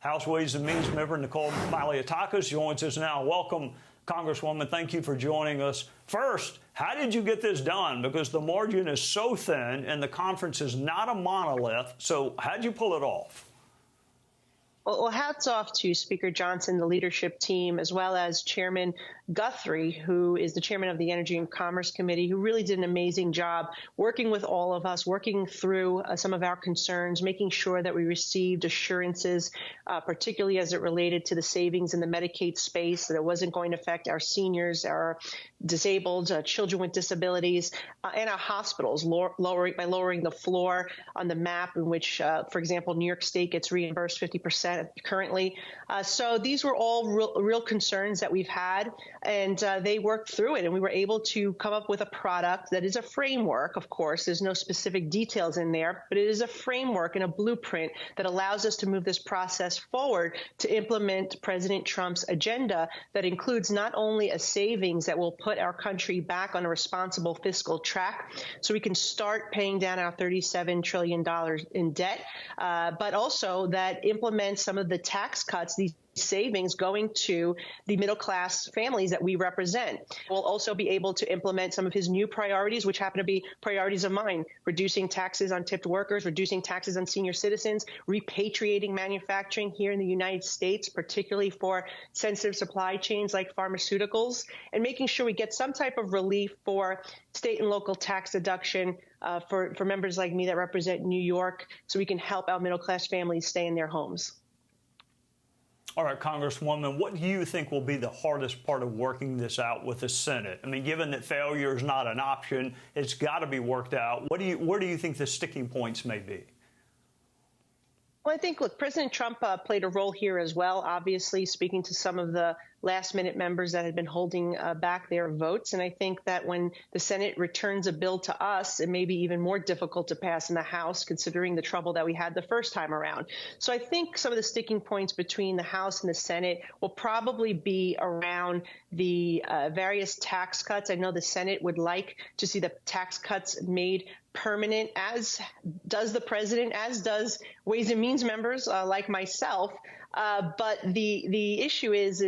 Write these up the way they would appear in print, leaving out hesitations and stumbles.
House Ways and Means member Nicole Malliotakis joins us now. Welcome, Congresswoman. Thank you for joining us. First, how did you get this done? Because the margin is so thin and the conference is not a monolith. So how'd you pull it off? Well, hats off to Speaker Johnson, the leadership team, as well as Chairman Guthrie, who is the chairman of the Energy and Commerce Committee, who really did an amazing job working with all of us, working through some of our concerns, making sure that we received assurances, particularly as it related to the savings in the Medicaid space, that it wasn't going to affect our seniors, our disabled, children with disabilities, and our hospitals, by lowering the floor on the map in which, for example, New York State gets reimbursed 50% currently. So these were all real concerns that we've had, and they worked through it, and we were able to come up with a product that is a framework. Of course, there's no specific details in there, but it is a framework and a blueprint that allows us to move this process forward to implement President Trump's agenda that includes not only a savings that will put our country back on a responsible fiscal track so we can start paying down our $37 trillion in debt, but also that implements some of the tax cuts, these savings going to the middle-class families that we represent. We'll also be able to implement some of his new priorities, which happen to be priorities of mine: reducing taxes on tipped workers, reducing taxes on senior citizens, repatriating manufacturing here in the United States, particularly for sensitive supply chains like pharmaceuticals, and making sure we get some type of relief for state and local tax deduction for members like me that represent New York, so we can help our middle-class families stay in their homes. All right, Congresswoman, what do you think will be the hardest part of working this out with the Senate? I mean, given that failure is not an option, it's got to be worked out. Where do you think the sticking points may be? Well, I think, look, President Trump played a role here as well, obviously, speaking to some of the last-minute members that had been holding back their votes. And I think that when the Senate returns a bill to us, it may be even more difficult to pass in the House, considering the trouble that we had the first time around. So I think some of the sticking points between the House and the Senate will probably be around the various tax cuts. I know the Senate would like to see the tax cuts made permanent, as does the president, as does Ways and Means members like myself. But the issue is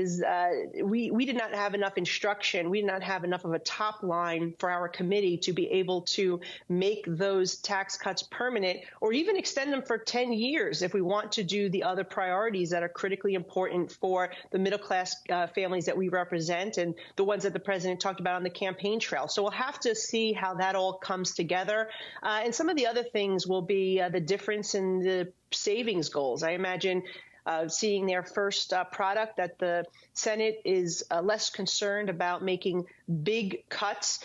we did not have enough instruction. We did not have enough of a top line for our committee to be able to make those tax cuts permanent, or even extend them for 10 years if we want to do the other priorities that are critically important for the middle class families that we represent, and the ones that the president talked about on the campaign trail. So we'll have to see how that all comes together. And some of the other things will be the difference in the savings goals. I imagine seeing their first product that the Senate is less concerned about making big cuts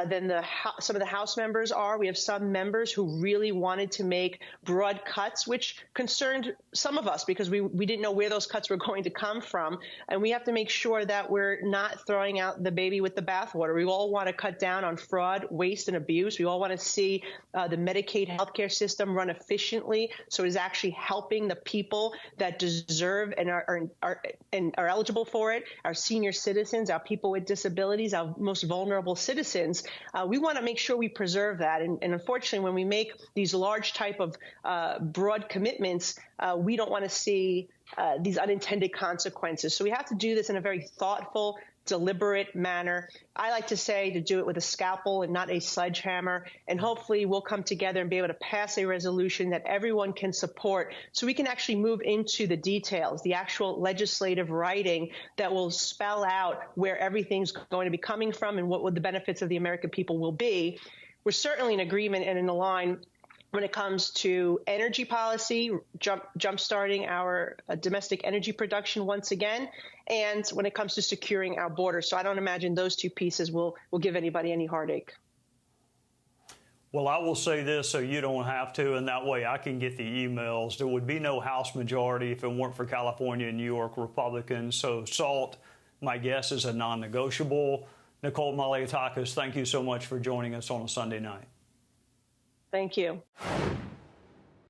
than some of the House members are. We have some members who really wanted to make broad cuts, which concerned some of us because we didn't know where those cuts were going to come from. And we have to make sure that we're not throwing out the baby with the bathwater. We all want to cut down on fraud, waste, and abuse. We all want to see the Medicaid healthcare system run efficiently, so it is actually helping the people that deserve and are eligible for it, our senior citizens, our people with disabilities, our most vulnerable citizens. We want to make sure we preserve that. And unfortunately, when we make these large type of broad commitments, we don't want to see these unintended consequences. So we have to do this in a very thoughtful, deliberate manner. I like to say to do it with a scalpel and not a sledgehammer. And hopefully we'll come together and be able to pass a resolution that everyone can support so we can actually move into the details, the actual legislative writing that will spell out where everything's going to be coming from and what the benefits of the American people will be. We're certainly in agreement and in line when it comes to energy policy, jump-starting our domestic energy production once again, and when it comes to securing our borders. So I don't imagine those two pieces will give anybody any heartache. Well, I will say this so you don't have to, and that way I can get the emails. There would be no House majority if it weren't for California and New York Republicans. So SALT, my guess, is a non-negotiable. Nicole Malliotakis, thank you so much for joining us on a Sunday night. Thank you.